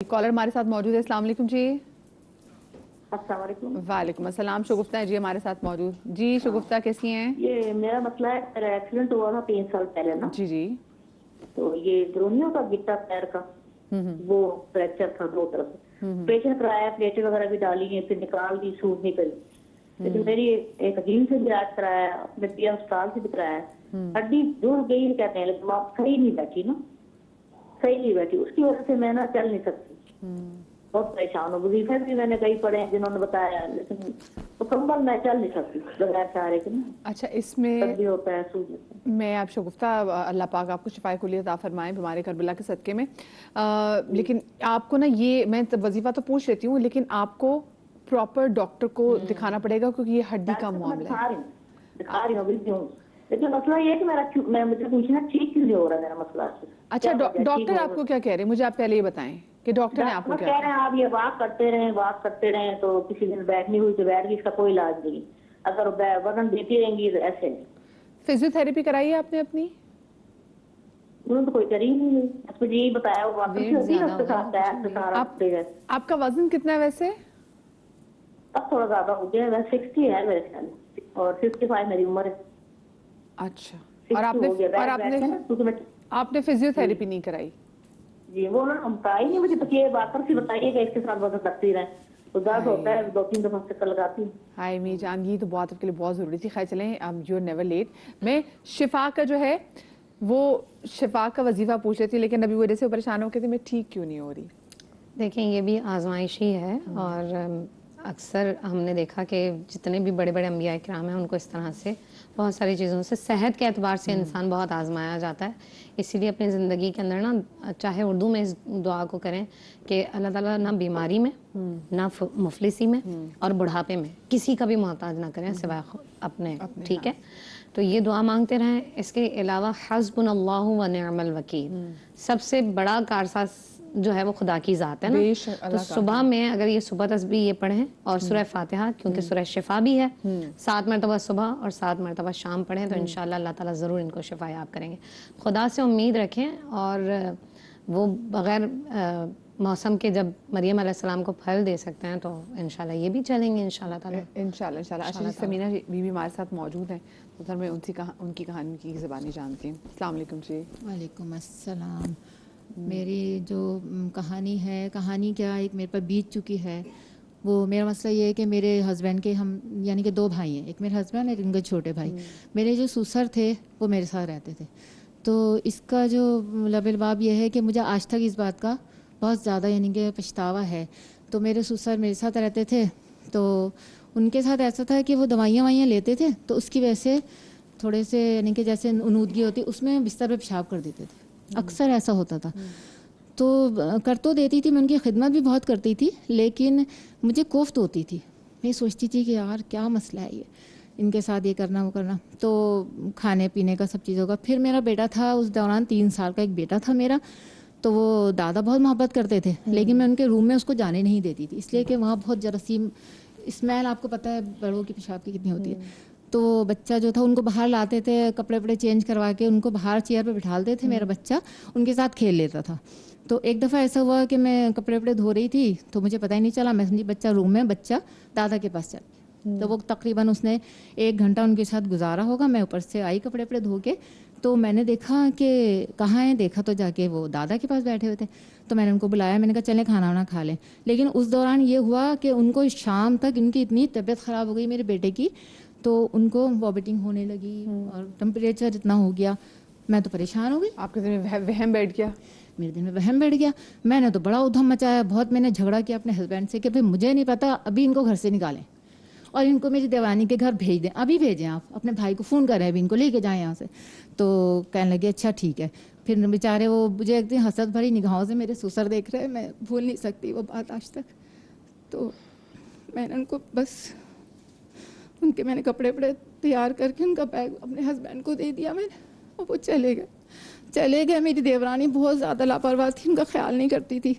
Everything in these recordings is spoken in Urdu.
کالر ہمارے ساتھ موجود ہے. السلام علیکم جی. السلام علیکم. وعلیکم السلام. شگفتہ جی ہمارے ساتھ موجود. جی شگفتہ کیسی ہیں؟ یہ میرا مسئلہ ہے, میرا ایکسیڈنٹ ہوا تھا 3 سال پہلے نا. جی جی. تو یہ درونیوں کا گٹا پیر کا وہ فریکچر تھا 2 طرف. آپریشن کرایا, پلیٹیں وغیرہ بھی ڈالی ہیں, پھر نکال دی, سوٹ نہیں کری. لیکن میری ایک حکیم سے بھی علاج کرایا, اپنے پی ایم اسپتال سے بھی کرایا. ہڈی جڑ گئی کہتے ہیں, لیکن آپ صحیح نہیں بیٹھی نا, صحیح نہیں بیٹھی. اس کی وجہ سے میں نا چل نہیں سکتی, بہت پریشان ہوں. وظیفے بھی میں نے کئی پڑھے ہیں جنہوں نے بتایا, لیکن مکمل میں چل نہیں سکتی بغیر سہارے کے نا. اچھا اس میں بھی ہوتا ہے سوج. میں آپ شگفتہ اللہ پاک آپ کو شفائے کلیہ عطا فرمائے بیمار کربلا کے صدقے میں. لیکن آپ کو نا یہ میں وظیفہ تو پوچھ لیتی ہوں, لیکن آپ کو پراپر ڈاکٹر کو دکھانا پڑے گا کیونکہ یہ ہڈی کا معاملہ ہے. دکھا رہی ہوں, لیکن مسئلہ یہ ہے کہ میرا مجھے پوچھنا ٹھیک کیوں نہیں ہو رہا میرا مسئلہ. اچھا ڈاکٹر آپ کو کیا کہہ رہے ہیں, مجھے آپ پہلے یہ بتائیں کہ ڈاکٹر نے آپ کو کیا کہہ رہے ہیں؟ آپ یہ واک کرتے رہیں تو کسی دن بیٹھنی ہوئی تو بیٹھ گئی, اس کا کوئی علاج نہیں. اگر وزن دیتی رہیں گی تو ایسے نہیں. فزیو تھراپی کرائی ہے آپ نے اپنی؟ انہوں نے تو کوئی کری نہیں. اس میں یہی بتایا ہوا آپ کا وزن کتنا ہے ویسے؟ اب تھوڑا زیادہ ہو گیا ہے, 60 ہے میرے خیال میں, اور 55 میری عمر ہے. اچھا, اور آپ نے فزیو تھراپی نہیں کرائی؟ جی وہ انہوں نے بتایا ہی نہیں مجھے. تو یہ بات سے بتائیے کہ اس کے ساتھ وزن رکھتی رہیں تو درد ہوتا ہے, 2-3 دفعہ چکر لگاتی ہوں. ہائی می جان, یہ تو بہت آپ کے لیے بہت ضروری تھی. خیر چلیں, یو نیور لیٹ. میں شفا کا جو ہے وہ شفا کا وظیفہ پوچھ رہی تھی, لیکن ابھی وجہ سے پریشان ہو کے تھے میں ٹھیک کیوں نہیں ہو رہی. دیکھیں یہ بھی آزمائش ہی ہے, اور اکثر ہم نے دیکھا کہ جتنے بھی بڑے بڑے انبیاء کرام ہیں ان کو اس طرح سے بہت ساری چیزوں سے صحت کے اعتبار سے انسان بہت آزمایا جاتا ہے. اسی لیے اپنی زندگی کے اندر نا چاہے اردو میں اس دعا کو کریں کہ اللہ تعالیٰ نہ بیماری میں, نہ مفلسی میں, اور بڑھاپے میں کسی کا بھی محتاج نہ کریں سوائے اپنے. ٹھیک ہے, تو یہ دعا مانگتے رہیں. اس کے علاوہ حسبنا اللہ و نعم الوکیل, سب سے بڑا کارساز جو ہے وہ خدا کی ذات ہے نا. تو صبح میں اگر یہ صبح تسبیح یہ پڑھیں اور سورہ فاتحہ, کیونکہ سورہ شفا بھی ہے, 7 مرتبہ صبح اور 7 مرتبہ شام پڑھیں تو انشاءاللہ اللہ تعالیٰ ضرور ان کو شفا یاب کریں گے. خدا سے امید رکھیں, اور وہ بغیر موسم کے جب مریم علیہ السلام کو پھل دے سکتے ہیں تو انشاءاللہ یہ بھی چلیں گے انشاءاللہ تعالیٰ. انشاءاللہ. اچھا سمینہ بی بی ہمارے ساتھ موجود ہیں, تو سر میں ان کی کہانی کی زبانی جانتی ہوں. السلام علیکم جی. وعلیکم السلام. میری جو کہانی ہے, کہانی کیا ایک میرے پر بیت چکی ہے. وہ میرا مسئلہ یہ ہے کہ میرے ہسبینڈ کے ہم یعنی کہ 2 بھائی ہیں, ایک میرے ہسبینڈ اور ان کے چھوٹے بھائی. میرے جو سسر تھے وہ میرے ساتھ رہتے تھے. تو اس کا جو لب الباب یہ ہے کہ مجھے آج تک اس بات کا بہت زیادہ یعنی کہ پچھتاوا ہے. تو میرے سسر میرے ساتھ رہتے تھے, تو ان کے ساتھ ایسا تھا کہ وہ دوائیاں لیتے تھے, تو اس کی وجہ سے تھوڑے سے یعنی کہ جیسے انودگی ہوتی اس میں بستر پہ پیشاب کر دیتے تھے. اکثر ایسا ہوتا تھا. تو کر تو دیتی تھی, میں ان کی خدمت بھی بہت کرتی تھی, لیکن مجھے کوفت ہوتی تھی. میں سوچتی تھی کہ یار کیا مسئلہ ہے یہ, ان کے ساتھ یہ کرنا وہ کرنا. تو کھانے پینے کا سب چیزوں کا. پھر میرا بیٹا تھا اس دوران, 3 سال کا ایک بیٹا تھا میرا. تو وہ دادا بہت محبت کرتے تھے, لیکن میں ان کے روم میں اس کو جانے نہیں دیتی تھی, اس لیے کہ وہاں بہت جراثیم اسمیل, آپ کو پتہ ہے بڑوں کی پیشاب کی کتنی ہوتی ہے. تو بچہ جو تھا ان کو باہر لاتے تھے, کپڑے وپڑے چینج کروا کے ان کو باہر چیئر پہ بٹھالتے تھے. میرا بچہ ان کے ساتھ کھیل لیتا تھا. تو ایک دفعہ ایسا ہوا کہ میں کپڑے وپڑے دھو رہی تھی, تو مجھے پتہ ہی نہیں چلا, میں سمجھی بچہ روم میں, بچہ دادا کے پاس چل. تو وہ تقریباً اس نے 1 گھنٹہ ان کے ساتھ گزارا ہوگا. میں اوپر سے آئی کپڑے وپڑے دھو کے, تو میں نے دیکھا کہ کہاں ہیں, دیکھا تو جا کے وہ دادا کے پاس بیٹھے ہوئے تھے. تو میں نے ان کو بلایا, میں نے کہا چلیں کھانا وانا کھا لیں. لیکن اس دوران یہ ہوا کہ ان کو شام تک ان کی اتنی طبیعت خراب ہو گئی میرے بیٹے کی, تو ان کو وامٹنگ ہونے لگی اور ٹمپریچر اتنا ہو گیا. میں تو پریشان ہو گئی. آپ کے دل میں وہم بیٹھ گیا؟ میرے دل میں وہم بیٹھ گیا. میں نے تو بڑا ادھم مچایا, بہت میں نے جھگڑا کیا اپنے ہسبینڈ سے کہ بھائی مجھے نہیں پتا, ابھی ان کو گھر سے نکالیں اور ان کو میری دیوانی کے گھر بھیج دیں, ابھی بھیجیں, آپ اپنے بھائی کو فون کریں, ابھی ان کو لے کے جائیں یہاں سے. تو کہنے لگے اچھا ٹھیک ہے. پھر بیچارے وہ مجھے ایک دن حسرت بھری نگاہوں سے میرے سسر دیکھ رہے, میں بھول نہیں سکتی وہ بات آج تک. تو میں نے ان کو بس ان کے میں نے کپڑے وپڑے تیار کر کے ان کا بیگ اپنے ہسبینڈ کو دے دیا میں نے, اور وہ چلے گئے. میری دیورانی بہت زیادہ لاپرواہ تھی, ان کا خیال نہیں کرتی تھی.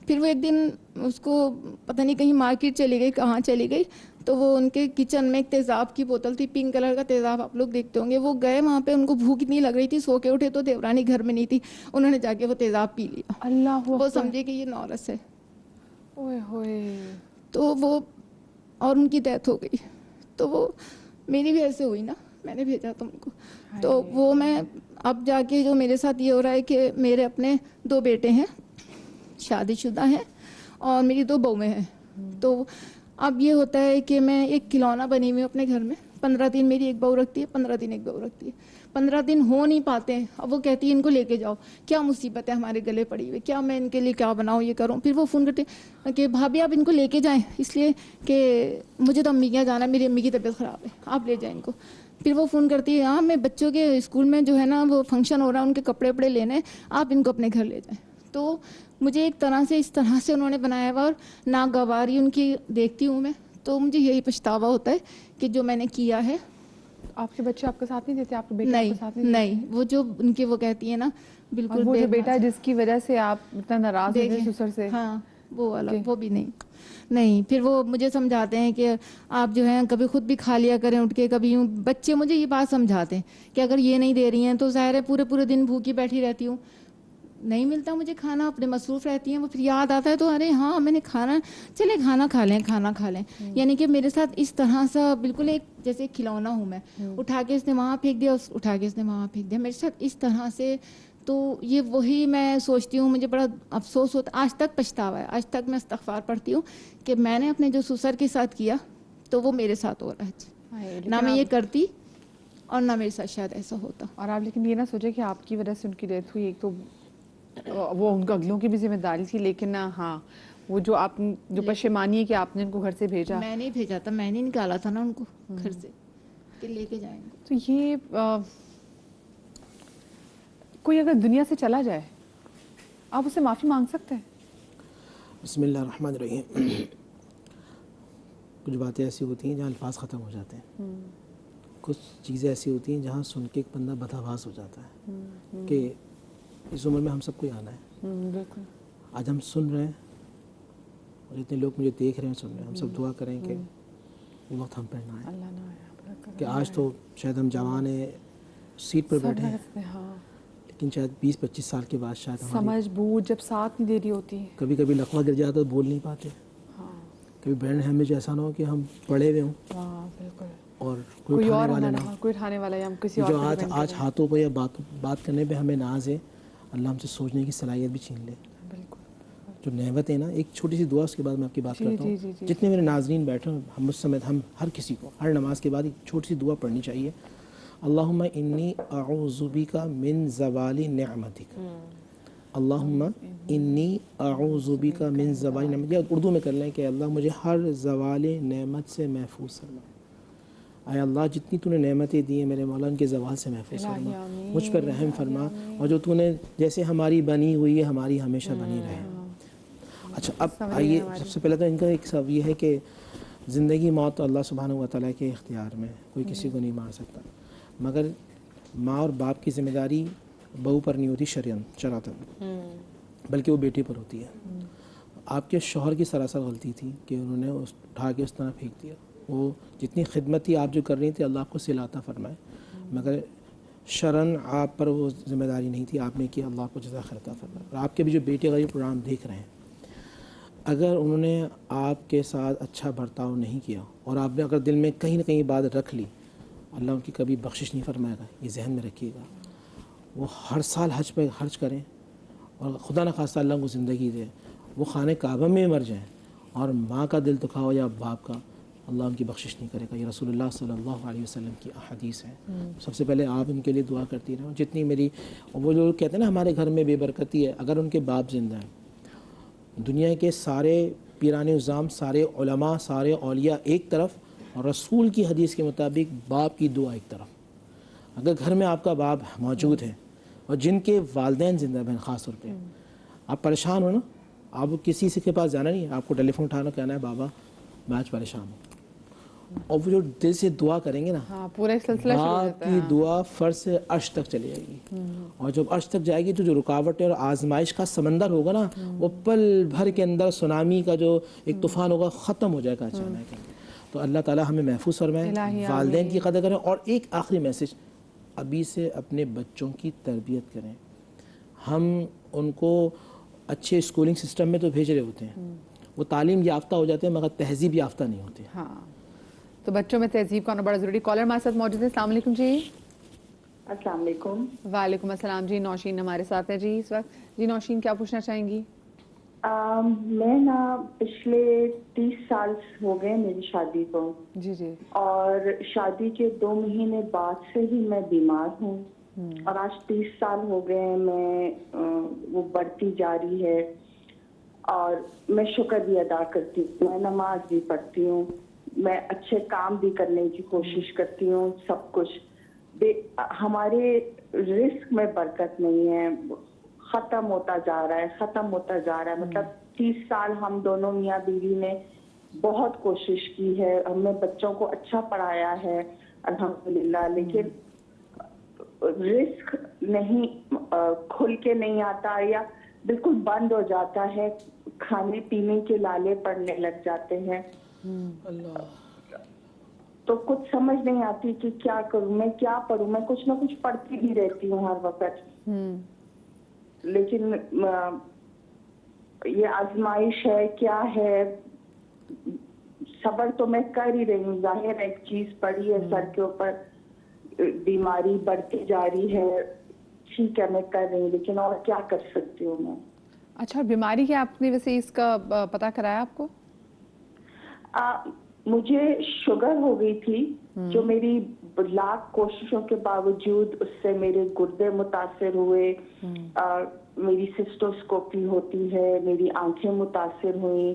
پھر وہ ایک دن اس کو پتہ نہیں کہیں مارکیٹ چلی گئی, کہاں چلی گئی, تو وہ ان کے کچن میں ایک تیزاب کی بوتل تھی، پنک کلر کا تیزاب، آپ لوگ دیکھتے ہوں گے. وہ گئے وہاں پہ، ان کو بھوک اتنی لگ رہی تھی، سو کے اٹھے تو دیورانی گھر میں نہیں تھی، انہوں نے جا کے وہ تیزاب پی لیا. اللہ وہ سمجھے کہ یہ نورس ہے. اوئے ہوئے. تو وہ اور ان کی ڈیتھ ہو گئی. تو وہ میری بھی ایسے ہوئی نا، میں نے بھیجا تھا ان کو. تو وہ میں اب جا کے جو میرے ساتھ یہ ہو رہا ہے کہ میرے اپنے 2 بیٹے ہیں، شادی شدہ ہیں، اور میری 2 بہویں ہیں. تو اب یہ ہوتا ہے کہ میں ایک کھلونا بنی ہوئی ہوں اپنے گھر میں. 15 دن میری ایک بہو رکھتی ہے، 15 دن ایک بہو رکھتی ہے. 15 دن ہو نہیں پاتے ہیں. اب وہ کہتی ہے ان کو لے کے جاؤ، کیا مصیبت ہے ہمارے گلے پڑی ہوئی، کیا میں ان کے لیے کیا بناؤں، یہ کروں. پھر وہ فون کرتے کہ بھابھی آپ ان کو لے کے جائیں، اس لیے کہ مجھے تو امی کے یہاں جانا ہے، میری امی کی طبیعت خراب ہے، آپ لے جائیں ان کو. پھر وہ فون کرتی ہے ہاں میں بچوں کے اسکول میں جو ہے نا وہ فنکشن ہو رہا ہے، ان کے کپڑے وپڑے لینے، آپ ان کو اپنے گھر لے جائیں. تو مجھے ایک طرح سے اس طرح سے انہوں نے بنایا ہوا، اور ناگواری ان کی دیکھتی ہوں میں، تو مجھے یہی پچھتاوا ہوتا ہے کہ جو میں نے کیا ہے. آپ کے بچے آپ کے ساتھ نہیں دیتے؟ آپ کے بیٹے آپ کے ساتھ نہیں دیتے؟ نہیں، وہ جو ان کی وہ کہتی ہے نا بالکل. اور وہ جو بیٹا ہے جس کی وجہ سے آپ اتنا ناراض ہوتے ہیں سسر سے؟ ہاں وہ والا وہ بھی نہیں. پھر وہ مجھے سمجھاتے ہیں کہ آپ جو ہیں کبھی خود بھی کھا لیا کریں اٹھ کے، کبھی یوں. بچے مجھے یہ بات سمجھاتے ہیں کہ اگر یہ نہیں دے رہی ہیں تو ظاہر ہے پورے دن بھوکی بیٹھی رہتی ہوں، نہیں ملتا مجھے کھانا، اپنے مصروف رہتی ہیں وہ. پھر یاد آتا ہے تو ارے ہاں میں نے کھانا، چلے کھانا کھا لیں. یعنی کہ میرے ساتھ اس طرح سا بالکل ایک جیسے کھلونا ہوں میں، اٹھا کے اس نے وہاں پھینک دیا، اٹھا کے اس نے وہاں پھینک دیا، میرے ساتھ اس طرح سے. تو یہ وہی میں سوچتی ہوں، مجھے بڑا افسوس ہوتا، آج تک پچھتاوا ہے، آج تک میں استغفار پڑھتی ہوں کہ میں نے اپنے جو سسر کے ساتھ کیا تو وہ میرے ساتھ ہو رہا ہے. نہ میں یہ کرتی اور نہ میرے ساتھ شاید ایسا ہوتا. اور آپ لیکن یہ نہ سوچے کہ آپ کی وجہ سے ان کی ڈیتھ ہوئی، ایک تو وہ ان کو اگلوں کی بھی ذمہ داری تھی، لیکن ہاں وہ جو آپ جو پشیمانی ہے کہ آپ نے ان کو گھر سے بھیجا. میں نہیں بھیجا تھا، میں نے نکالا تھا نا ان کو گھر سے کہ لے کے جائیں گے. تو یہ کوئی اگر دنیا سے چلا جائے آپ اسے معافی مانگ سکتے ہیں؟ بسم اللہ الرحمن الرحیم. کچھ باتیں ایسی ہوتی ہیں جہاں الفاظ ختم ہو جاتے ہیں، کچھ چیزیں ایسی ہوتی ہیں جہاں سن کے ایک بندہ بدحواس ہو جاتا ہے کہ اس عمر میں ہم سب کو آنا ہے. بالکل. آج ہم سن رہے ہیں اور اتنے لوگ مجھے دیکھ رہے ہیں، سن رہے ہیں. ہم سب دعا کریں کہ وہ وقت ہم پر نہ آئے، اللہ نہ آیا کہ آج تو شاید ہم جوان ہیں، سیٹ پر بیٹھے ہیں، لیکن شاید 20-25 سال کے بعد شاید سمجھ بوجھ جب ساتھ نہیں دے رہی ہوتی، کبھی لقوہ گر جاتا تو بول نہیں پاتے. کبھی برین ہیمریج ایسا نہ ہو کہ ہم پڑے ہوئے ہوں اور کوئی اٹھانے والا نہ ہو. کوئی اٹھانے والا یا ہم کسی اور جو آج ہاتھوں پہ یا بات کرنے پہ ہمیں ناز ہے، اللہ ہم سے سوچنے کی صلاحیت بھی چھین لے. جو نعمت ہے نا، ایک چھوٹی سی دعا اس کے بعد میں آپ کی بات کرتا ہوں. جتنے میرے ناظرین بیٹھے ہیں، ہم مجھ سمیت ہم ہر کسی کو ہر نماز کے بعد ایک چھوٹی سی دعا پڑھنی چاہیے. اللہم انی اعوذ بک من زوال نعمتک. اللہم انی اعوذ بک من زوال نعمتک. یا اردو میں کر لیں کہ اللہ مجھے ہر زوال نعمت سے محفوظ فرما. اے اللہ جتنی تو نے نعمتیں دی ہیں میرے مولا، ان کے زوال سے محفوظ فرما، مجھ پر رحم فرما، اور جو تو نے جیسے ہماری بنی ہوئی ہے ہماری ہمیشہ بنی رہے. اچھا اب آئیے، سب سے پہلے تو ان کا ایک سبب یہ ہے کہ زندگی موت اللہ سبحانہ و تعالیٰ کے اختیار میں، کوئی کسی کو نہیں مار سکتا. مگر ماں اور باپ کی ذمہ داری بہو پر نہیں ہوتی شرعاً، بلکہ وہ بیٹی پر ہوتی ہے. آپ کے شوہر کی سراسر غلطی تھی کہ انہوں نے اٹھا کے اس طرح پھینک دیا. وہ جتنی خدمت تھی آپ جو کر رہی تھی، اللہ آپ کو صلہ عطا فرمائے، مگر شرعاً آپ پر وہ ذمہ داری نہیں تھی، آپ نے کی، اللہ آپ کو جزا خیر عطا فرمائے. اور آپ کے بھی جو بیٹے کا یہ پروگرام دیکھ رہے ہیں، اگر انہوں نے آپ کے ساتھ اچھا برتاؤ نہیں کیا اور آپ نے اگر دل میں کہیں نہ کہیں بات رکھ لی، اللہ ان کی کبھی بخشش نہیں فرمائے گا. یہ ذہن میں رکھیے گا. وہ ہر سال حج پہ خرچ کریں اور خدا نہ خواستہ اللہ کو زندگی دے، وہ خانہ کعبہ میں مر جائیں اور ماں کا دل دکھاؤ یا باپ کا، اللہ ان کی بخشش نہیں کرے گا. یہ رسول اللہ صلی اللہ علیہ وسلم کی احادیث ہیں. سب سے پہلے آپ ان کے لیے دعا کرتی رہو. جتنی میری، وہ جو کہتے ہیں نا ہمارے گھر میں بے برکتی ہے، اگر ان کے باپ زندہ ہیں، دنیا کے سارے پیران نظام، سارے علماء، سارے اولیاء ایک طرف، اور رسول کی حدیث کے مطابق باپ کی دعا ایک طرف. اگر گھر میں آپ کا باپ موجود ہے اور جن کے والدین زندہ ہیں خاص طور پہ، آپ پریشان ہو نا، آپ کسی سے کے پاس جانا نہیں ہے، آپ کو ٹیلی فون اٹھانا، کہنا ہے بابا میں آج پریشان ہوں، اور وہ جو دل سے دعا کریں گے نا، پورا ایک سلسلہ شروع ہو باپ جاتا ہے. کی دعا فرض سے عرش تک چلی جائے گی. اور جب عرش تک جائے گی تو جو رکاوٹیں اور آزمائش کا سمندر ہوگا نا، وہ پل بھر کے اندر سونامی کا جو ایک طوفان ہوگا ختم ہو جائے گا اچانک. تو اللہ تعالیٰ ہمیں محفوظ فرمائے، والدین کی قدر کریں. اور ایک آخری میسج، ابھی سے اپنے بچوں کی تربیت کریں. ہم ان کو اچھے اسکولنگ سسٹم میں تو بھیج رہے ہوتے ہیں، وہ تعلیم یافتہ ہو جاتے ہیں مگر تہذیب یافتہ نہیں ہوتے. ہاں، تو بچوں میں تہذیب کا ہونا بڑا ضروری. کالر ہمارے ساتھ موجود ہے. السلام علیکم جی. السلام علیکم. وعلیکم السلام جی. نوشین ہمارے ساتھ ہے جی اس وقت. جی نوشین کیا پوچھنا چاہیں گی؟ میں نا پچھلے 30 سال ہو گئے میری شادی کو. جی جی. اور شادی کے 2 مہینے بعد سے ہی میں بیمار ہوں، اور آج 30 سال ہو گئے میں وہ بڑھتی جا رہی ہے. اور میں شکر بھی ادا کرتی ہوں، میں نماز بھی پڑھتی ہوں، میں اچھے کام بھی کرنے کی کوشش کرتی ہوں، سب کچھ. ہمارے رزق میں برکت نہیں ہے، ختم ہوتا جا رہا ہے، ختم ہوتا جا رہا ہے. مطلب 30 سال ہم دونوں میاں بیوی نے بہت کوشش کی ہے، ہم نے بچوں کو اچھا پڑھایا ہے الحمدللہ، لیکن رزق نہیں کھل کے نہیں آتا، یا بالکل بند ہو جاتا ہے. کھانے پینے کے لالے پڑنے لگ جاتے ہیں. تو کچھ سمجھ نہیں آتی کہ کیا کروں، میں کیا پڑھوں. میں کچھ نہ کچھ پڑھتی بھی رہتی ہوں ہر وقت، لیکن یہ آزمائش ہے کیا ہے. صبر تو میں کر ہی رہی ہوں، ظاہر ایک چیز پڑی ہے سر کے اوپر، بیماری بڑھتی جا رہی ہے. ٹھیک ہے میں کر رہی ہوں، لیکن اور کیا کر سکتی ہوں میں. اچھا، بیماری کیا آپ نے ویسے اس کا پتہ کرایا آپ کو؟ مجھے شوگر ہو گئی تھی، جو میری لاکھ کوششوں کے باوجود اس سے میرے گردے متاثر ہوئے، میری سسٹوسکوپی ہوتی ہے، میری آنکھیں متاثر ہوئی،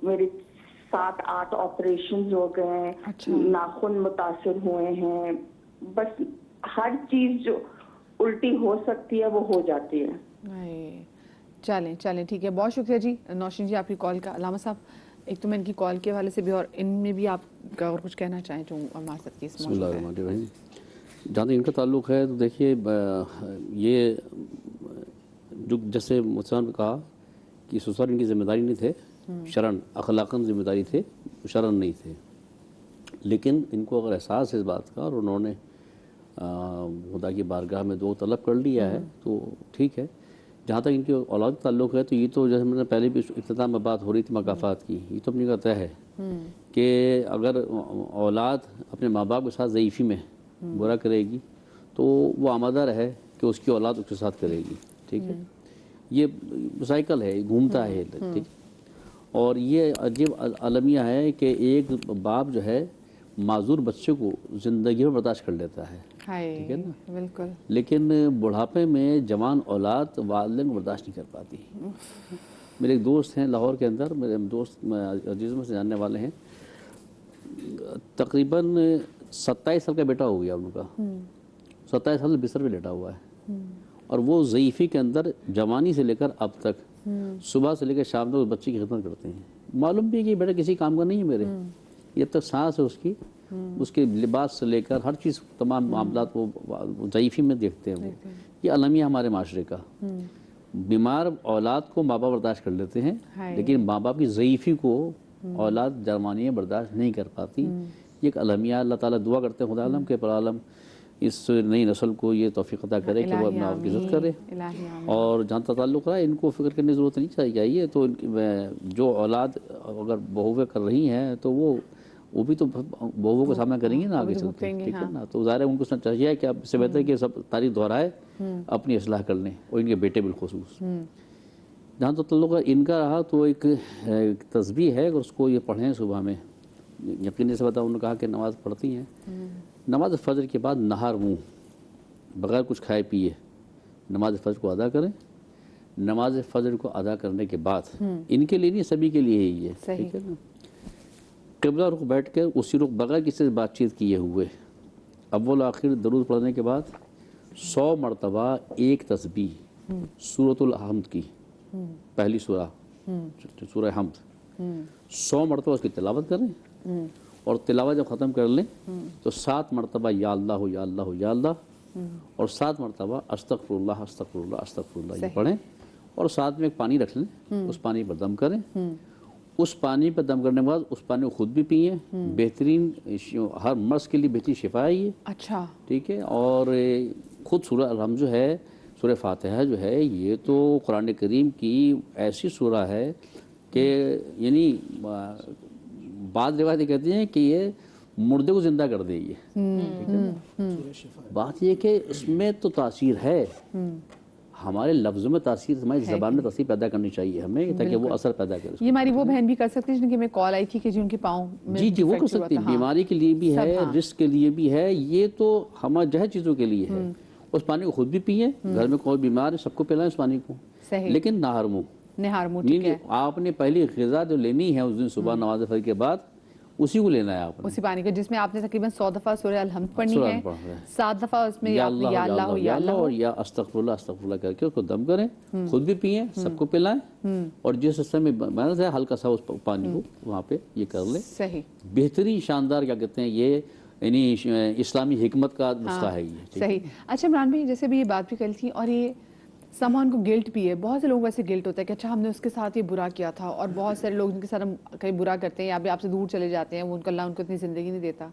میرے 7-8 آپریشن ہو گئے، ناخن متاثر ہوئے ہیں. بس ہر چیز جو الٹی ہو سکتی ہے وہ ہو جاتی ہے. چلیں چلیں ٹھیک ہے. بہت شکریہ جی نوشین جی آپ کی کال کا. علامہ صاحب ایک تو میں ان کی کال کے حوالے سے بھی، اور ان میں بھی آپ کا اور کچھ کہنا چاہیں جو ہمارے ساتھ کیس موجود ہے. بسم اللہ الرحمن الرحیم. جہاں تک ان کا تعلق ہے تو دیکھیے یہ جو جیسے مسلمان نے کہا کہ سسرال ان کی ذمہ داری نہیں تھے، شرعاً اخلاقاً ذمہ داری تھے، شرعاً نہیں تھے. لیکن ان کو اگر احساس ہے اس بات کا اور انہوں نے خدا کی بارگاہ میں دعا طلب کر لیا ہے تو ٹھیک ہے. جہاں تک ان کی اولاد کا تعلق ہے تو یہ تو جیسے میں نے پہلے بھی افتتاح میں بات ہو رہی تھی مکافات کی، یہ تو اپنی کا طے ہے کہ اگر اولاد اپنے ماں باپ کے ساتھ ضعیفی میں برا کرے گی تو وہ آمادہ رہے کہ اس کی اولاد اس کے ساتھ کرے گی. ٹھیک ہے، یہ سائیکل ہے، گھومتا ہے. ٹھیک، اور یہ عجیب المیہ ہے کہ ایک باپ جو ہے معذور بچے کو زندگی میں برداشت کر لیتا ہے، ٹھیک ہے نا، بالکل، لیکن بڑھاپے میں جوان اولاد والدین کو برداشت نہیں کر پاتی. میرے ایک دوست ہیں لاہور کے اندر، میرے دوست عزیزوں سے جاننے والے ہیں، تقریباً 27 سال کا بیٹا ہو گیا ان کا، 27 سال بستر پہ لیٹا ہوا ہے، اور وہ ضعیفی کے اندر جوانی سے لے کر اب تک صبح سے لے کر شام تک بچے کی خدمت کرتے ہیں. معلوم بھی ہے کہ بیٹا کسی کام کا نہیں ہے میرے، یہ تک سانس ہے اس کی، اس کے لباس سے لے کر ہر چیز تمام معاملات وہ ضعیفی میں دیکھتے ہیں. وہ یہ المیہ ہمارے معاشرے کا. بیمار اولاد کو ماں باپ برداشت کر لیتے ہیں، لیکن ماں باپ کی ضعیفی کو اولاد جرمانیاں برداشت نہیں کر پاتی. یہ ایک المیہ. اللہ تعالیٰ دعا کرتے ہیں خدا عالم کے پر عالم اس نئی نسل کو یہ توفیق عطا کرے کہ وہ اپنے آپ کی عزت کرے. اور جہاں تک تعلق رہا ان کو فکر کرنے کی ضرورت نہیں چاہیے. تو جو اولاد اگر بہویں کر رہی ہیں تو وہ بھی تو بہووں کا سامنا کریں گے نا آگے چلتے ہیں، ٹھیک ہے نا. تو ظاہر ہے ان کو چاہیے کہ اب اس سے بہتر ہے کہ سب تاریخ دہرائے، اپنی اصلاح کر لیں، اور ان کے بیٹے بالخصوص. جہاں تک تعلق ان کا رہا تو ایک تسبیح ہے، اگر اس کو یہ پڑھیں صبح میں، یقینی سے بتا انہوں نے کہا کہ نماز پڑھتی ہیں، نماز فجر کے بعد نہار منہ بغیر کچھ کھائے پیے نماز فجر کو ادا کریں. نماز فجر کو ادا کرنے کے بعد ان کے لیے نہیں، سبھی کے لیے ہی ہے، ٹھیک ہے نا، قبلہ رخ بیٹھ کے اسی رخ بغیر کسی سے بات چیت کیے ہوئے اول آخر درود پڑھنے کے بعد 100 مرتبہ ایک تسبیح سورۃ الحمد کی، پہلی سورہ سورہ حمد، 100 مرتبہ اس کی تلاوت کریں، اور تلاوت جب ختم کر لیں تو 7 مرتبہ یا اللہ یا اللہ یا اللہ، اور 7 مرتبہ استغفر اللہ استغفر اللہ استغفر اللہ یہ پڑھیں، اور ساتھ میں ایک پانی رکھ لیں، اس پانی پر دم کریں. اس پانی پہ دم کرنے کے بعد اس پانی کو خود بھی پئیں، بہترین ہر مرض کے لیے بہترین شفا ہے یہ، اچھا ٹھیک ہے. اور خود سورہ الحمد جو ہے، سورہ فاتحہ جو ہے، یہ تو قرآن کریم کی ایسی سورہ ہے کہ یعنی بعض روایتیں کہتی ہیں کہ یہ مردے کو زندہ کر دے گی. بات یہ کہ اس میں تو تاثیر ہے، ہمارے لفظوں میں تاثیر، ہماری زبان میں تاثیر پیدا کرنی چاہیے ہمیں، تاکہ وہ اثر پیدا کرے. یہ ہماری وہ بہن بھی کر سکتی ہے جن کی میں کال آئی تھی کہ جن کے پاؤں میں جی وہ کر سکتی ہیں، بیماری کے لیے بھی ہے، رزق کے لیے بھی ہے، یہ تو ہمارے جہر چیزوں کے لیے ہے. اس پانی کو خود بھی پئیں، گھر میں کوئی بیمار ہے سب کو پلائیں اس پانی کو، لیکن نہار منہ. آپ نے پہلی غذا جو لینی ہے اس دن صبح نماز فجر کے بعد اسی کو لینا ہے آپ نے، اسی پانی کا، جس میں آپ نے تقریباً 100 دفعہ سورہ الحمد پڑھنی ہے، 7 دفعہ اس میں یا اللہ یا اللہ اور یا استغفر اللہ کر کے اس کو دم کریں، خود بھی پئیں، سب کو پلائیں، اور جس حصے میں محنت ہے ہلکا سا اس پانی کو وہاں پہ یہ کر لیں. صحیح، بہترین شاندار کیا کہتے ہیں یہ یعنی اسلامی حکمت کا نسخہ ہے یہ. صحیح. اچھا عمران بھائی، جیسے بھی یہ بات بھی کری تھی، اور یہ سامان کو گلٹ بھی ہے، بہت سے لوگوں کو ایسے گلٹ ہوتا ہے کہ اچھا ہم نے اس کے ساتھ یہ برا کیا تھا، اور بہت سارے لوگ جن کے ساتھ ہم کہیں برا کرتے ہیں یا بھی آپ سے دور چلے جاتے ہیں، وہ اللہ ان کو اتنی زندگی نہیں دیتا.